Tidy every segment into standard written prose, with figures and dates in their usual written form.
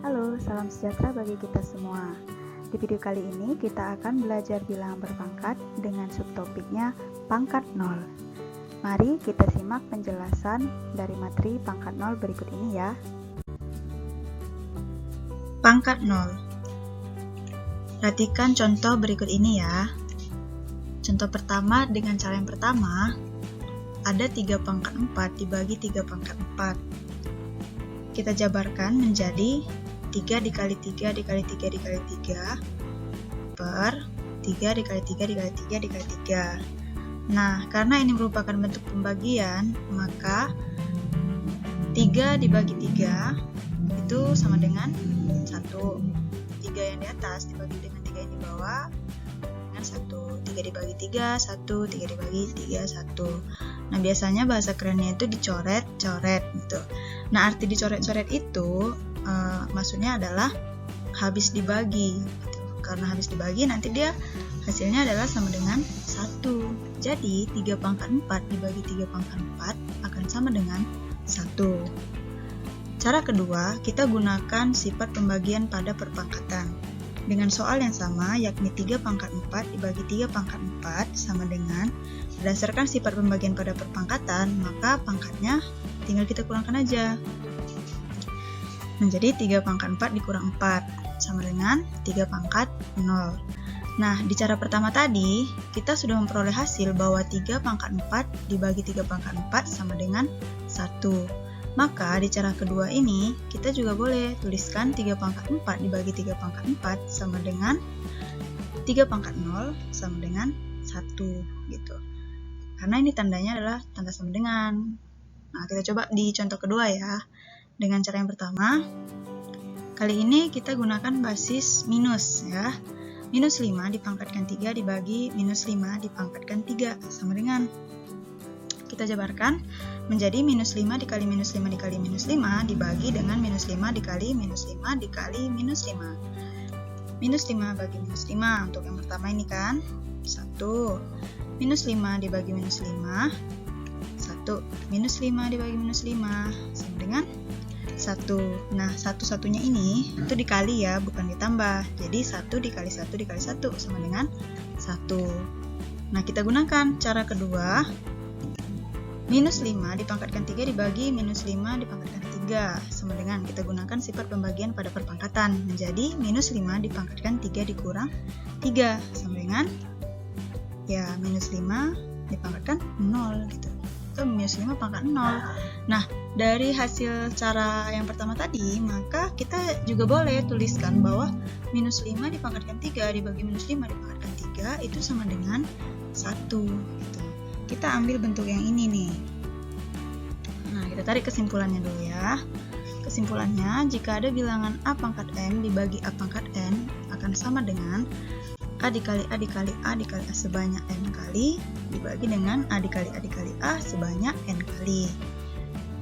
Halo, salam sejahtera bagi kita semua. Di video kali ini kita akan belajar bilangan berpangkat dengan subtopiknya pangkat 0. Mari kita simak penjelasan dari materi pangkat 0 berikut ini ya. Pangkat 0. Perhatikan contoh berikut ini ya. Contoh pertama dengan cara yang pertama, ada 3 pangkat 4 dibagi 3 pangkat 4. Kita jabarkan menjadi 3 dikali 3 dikali 3 dikali 3 per 3 dikali 3 dikali 3 dikali 3. Nah, karena ini merupakan bentuk pembagian, maka 3 dibagi 3 itu sama dengan 1. 3 yang di atas dibagi dengan 3 yang di bawah dengan 1. 3 dibagi 3, 1. 3 dibagi 3, 1. Nah, biasanya bahasa kerennya itu dicoret-coret gitu. Nah, arti dicoret-coret itu maksudnya adalah habis dibagi gitu. Karena habis dibagi nanti dia hasilnya adalah sama dengan 1. Jadi 3 pangkat 4 dibagi 3 pangkat 4 akan sama dengan 1. Cara kedua, kita gunakan sifat pembagian pada perpangkatan dengan soal yang sama, yakni 3 pangkat 4 dibagi 3 pangkat 4 sama dengan, berdasarkan sifat pembagian pada perpangkatan, maka pangkatnya tinggal kita kurangkan aja. Menjadi 3 pangkat 4 dikurang 4 sama dengan 3 pangkat 0. Nah, di cara pertama tadi, kita sudah memperoleh hasil bahwa 3 pangkat 4 dibagi 3 pangkat 4 sama dengan 1. Maka, di cara kedua ini, kita juga boleh tuliskan 3 pangkat 4 dibagi 3 pangkat 4 sama dengan 3 pangkat 0 sama dengan 1 gitu. Karena ini tandanya adalah tanda sama dengan. Nah, kita coba di contoh kedua ya. Dengan cara yang pertama, kali ini kita gunakan basis minus ya. Minus 5 dipangkatkan 3 dibagi minus 5 dipangkatkan 3 sama dengan, kita jabarkan menjadi minus 5 dikali minus 5 dikali minus 5 dibagi dengan minus 5 dikali minus 5 dikali minus 5. Minus 5 bagi minus 5 untuk yang pertama ini kan 1. Minus 5 dibagi minus 5, 1. Minus 5 dibagi minus 5 sama dengan 1. Nah, satu-satunya ini itu dikali ya, bukan ditambah. Jadi 1 dikali 1 dikali 1 sama dengan 1. Nah, kita gunakan cara kedua. Minus 5 dipangkatkan 3 dibagi minus 5 dipangkatkan 3 sama dengan, kita gunakan sifat pembagian pada perpangkatan menjadi minus 5 dipangkatkan 3 dikurang 3 sama dengan ya minus 5 dipangkatkan 0 gitu. Itu minus 5 pangkat 0. Nah, dari hasil cara yang pertama tadi, maka kita juga boleh tuliskan bahwa minus 5 dipangkatkan 3 dibagi minus 5 dipangkatkan 3 itu sama dengan 1 gitu. Kita ambil bentuk yang ini nih. Nah, kita tarik kesimpulannya dulu ya. Kesimpulannya, jika ada bilangan A pangkat N dibagi A pangkat N akan sama dengan A dikali A dikali A dikali A sebanyak N kali dibagi dengan A dikali A dikali A sebanyak N kali.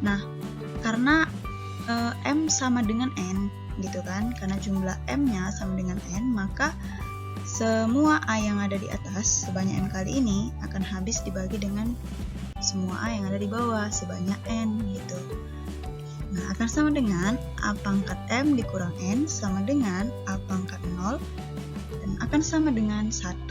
Nah, karena M sama dengan N gitu kan, karena jumlah M-nya sama dengan N, maka semua A yang ada di atas sebanyak N kali ini akan habis dibagi dengan semua A yang ada di bawah sebanyak N gitu. Nah, akan sama dengan A pangkat M dikurang N sama dengan A pangkat 0 dan akan sama dengan 1.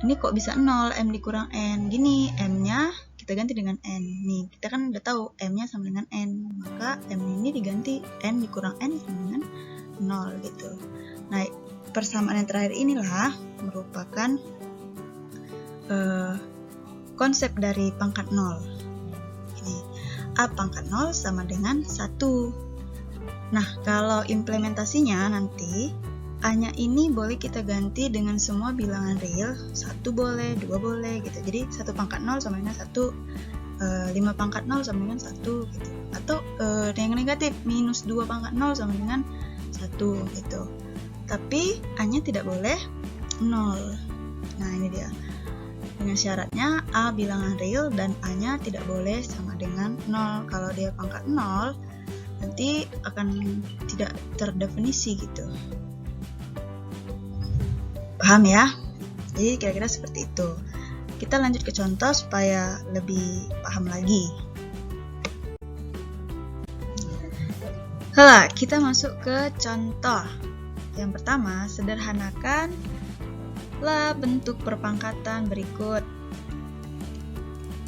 Ini kok bisa 0, M dikurang N? Gini, M-nya kita ganti dengan N. Nih, kita kan udah tahu M-nya sama dengan N, maka M ini diganti N dikurang N sama dengan 0 gitu. Nah, persamaan yang terakhir inilah merupakan konsep dari pangkat 0. Ini A pangkat 0 sama dengan 1. Nah, kalau implementasinya nanti A-nya ini boleh kita ganti dengan semua bilangan real, 1 boleh, 2 boleh gitu. Jadi 1 pangkat 0 sama dengan 1, 5 pangkat 0 sama dengan 1 gitu. Atau yang negatif, minus 2 pangkat 0 sama dengan 1 gitu. Tapi A-nya tidak boleh 0. Nah, ini dia. Dengan syaratnya A bilangan real dan A-nya tidak boleh sama dengan 0. Kalau dia pangkat 0, nanti akan tidak terdefinisi gitu. Paham ya? Jadi kira-kira seperti itu. Kita lanjut ke contoh supaya lebih paham lagi. Kita masuk ke contoh. Yang pertama, sederhanakanlah bentuk perpangkatan berikut.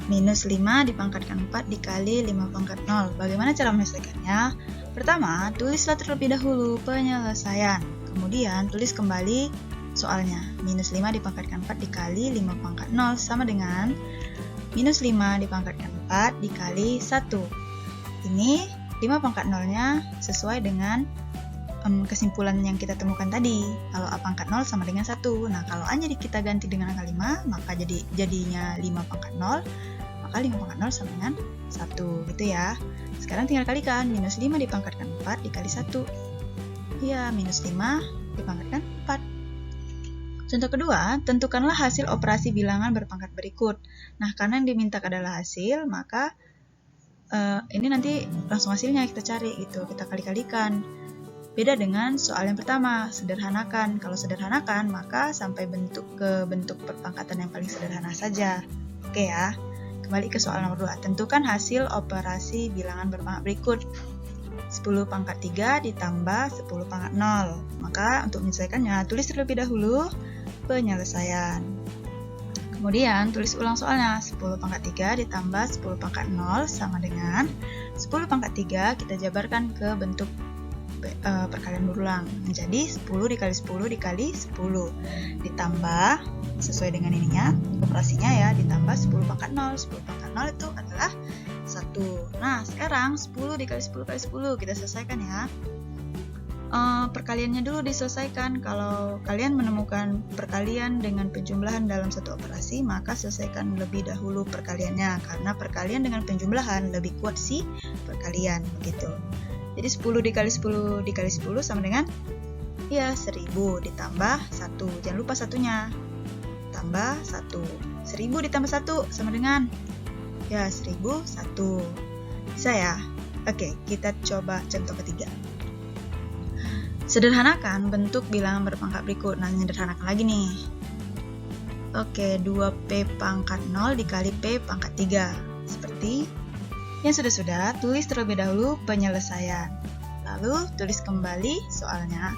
Minus 5 dipangkatkan 4 dikali 5 pangkat 0. Bagaimana cara menyelesaikannya? Pertama, tulislah terlebih dahulu penyelesaian. Kemudian, tulis kembali soalnya. Minus 5 dipangkatkan 4 dikali 5 pangkat 0 sama dengan minus 5 dipangkatkan 4 dikali 1. Ini 5 pangkat 0-nya sesuai dengan kesimpulan yang kita temukan tadi. Kalau A pangkat 0 sama dengan 1. Nah, kalau A nya kita ganti dengan angka 5, maka jadinya 5 pangkat 0, maka 5 pangkat 0 sama dengan 1, gitu ya. Sekarang tinggal kalikan, minus 5 dipangkatkan 4 dikali 1. Ya, minus 5 dipangkatkan 4. Contoh kedua, tentukanlah hasil operasi bilangan berpangkat berikut. Nah, karena yang diminta adalah hasil, maka ini nanti langsung hasilnya kita cari gitu, kita kali-kalikan. Beda dengan soal yang pertama, sederhanakan. Kalau sederhanakan, maka sampai ke bentuk perpangkatan yang paling sederhana saja. Oke ya, kembali ke soal nomor 2. Tentukan hasil operasi bilangan berpangkat berikut. 10 pangkat 3 ditambah 10 pangkat 0. Maka untuk menyelesaikannya, tulis terlebih dahulu penyelesaian. Kemudian tulis ulang soalnya, 10 pangkat 3 ditambah 10 pangkat 0 sama dengan 10 pangkat 3 kita jabarkan ke bentuk perkalian berulang menjadi 10 dikali 10 dikali 10 ditambah sesuai dengan ininya operasinya ya, ditambah 10 pangkat 0. 10 pangkat 0 itu adalah 1. Nah, sekarang 10 dikali 10 kali 10 kita selesaikan ya. Perkaliannya dulu diselesaikan. Kalau kalian menemukan perkalian dengan penjumlahan dalam satu operasi, maka selesaikan lebih dahulu perkaliannya, karena perkalian dengan penjumlahan lebih kuat si perkalian begitu. Jadi 10 dikali 10 dikali 10 sama dengan ya 1000 ditambah 1. Jangan lupa satunya. Tambah 1. 1000 ditambah 1 sama dengan ya 1001. Bisa ya? Oke, kita coba contoh ketiga. Sederhanakan bentuk bilangan berpangkat berikut. Nah, sederhanakan lagi nih. Oke, 2P pangkat 0 dikali P pangkat 3. Seperti yang sudah tulis terlebih dahulu penyelesaian. Lalu, tulis kembali soalnya.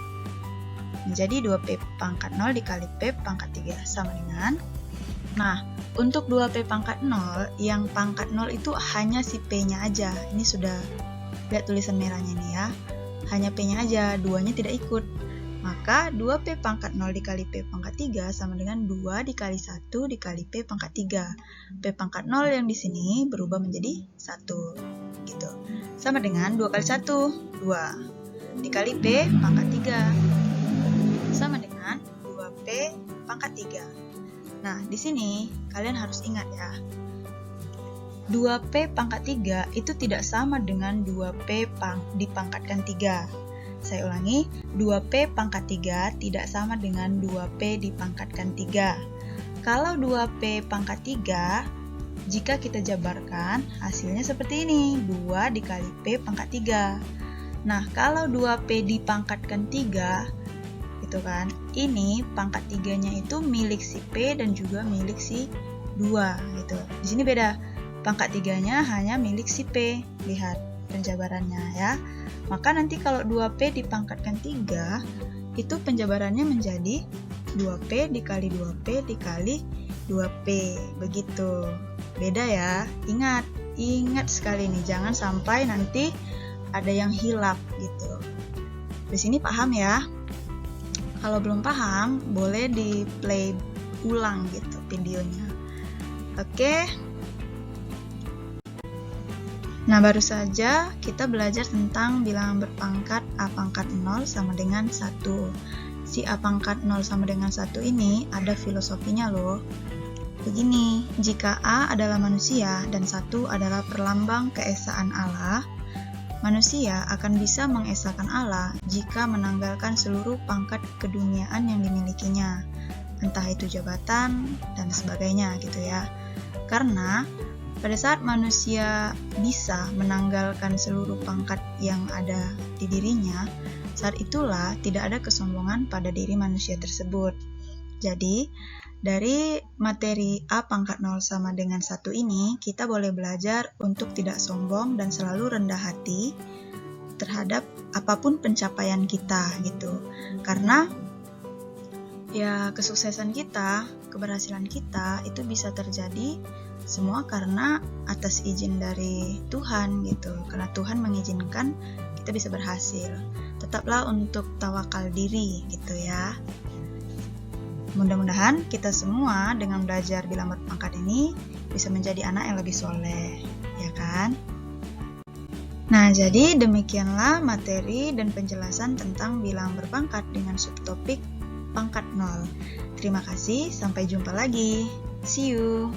Menjadi 2P pangkat 0 dikali P pangkat 3. Sama dengan, nah, untuk 2P pangkat 0, yang pangkat 0 itu hanya si P-nya aja. Ini sudah lihat tulisan merahnya ini ya. Hanya P-nya aja, 2-nya tidak ikut. Maka 2P pangkat 0 dikali P pangkat 3 sama dengan 2 dikali 1 dikali P pangkat 3. P pangkat 0 yang di sini berubah menjadi 1. Gitu. Sama dengan 2 kali 1, 2. Dikali P pangkat 3. Sama dengan 2P pangkat 3. Nah, di sini kalian harus ingat ya. 2P pangkat 3 itu tidak sama dengan 2P dipangkatkan 3. Saya ulangi, 2P pangkat 3 tidak sama dengan 2P dipangkatkan 3. Kalau 2P pangkat 3, jika kita jabarkan, hasilnya seperti ini, 2 dikali P pangkat 3. Nah, kalau 2P dipangkatkan 3, itu kan, ini pangkat 3-nya itu milik si P dan juga milik si 2, gitu. Di sini beda. Pangkat 3-nya hanya milik si P. Lihat penjabarannya ya. Maka nanti kalau 2P dipangkatkan 3, itu penjabarannya menjadi 2P dikali 2P dikali 2P. Begitu. Beda ya. Ingat sekali nih. Jangan sampai nanti ada yang hilap gitu. Di sini paham ya. Kalau belum paham, boleh di play ulang gitu videonya. Oke. Nah, baru saja kita belajar tentang bilangan berpangkat A pangkat 0 sama dengan 1. Si A pangkat 0 sama dengan 1 ini ada filosofinya loh. Begini, jika A adalah manusia dan 1 adalah perlambang keesaan Allah, manusia akan bisa mengesahkan Allah jika menanggalkan seluruh pangkat keduniaan yang dimilikinya, entah itu jabatan dan sebagainya gitu ya. Karena pada saat manusia bisa menanggalkan seluruh pangkat yang ada di dirinya, saat itulah tidak ada kesombongan pada diri manusia tersebut. Jadi, dari materi A pangkat 0 sama dengan 1 ini, kita boleh belajar untuk tidak sombong dan selalu rendah hati terhadap apapun pencapaian kita gitu. Karena ya kesuksesan kita, keberhasilan kita itu bisa terjadi semua karena atas izin dari Tuhan gitu. Karena Tuhan mengizinkan kita bisa berhasil. Tetaplah untuk tawakal diri gitu ya. Mudah-mudahan kita semua dengan belajar bilang berpangkat ini bisa menjadi anak yang lebih soleh, ya kan? Nah, jadi demikianlah materi dan penjelasan tentang bilang berpangkat dengan subtopik pangkat 0. Terima kasih, sampai jumpa lagi. See you.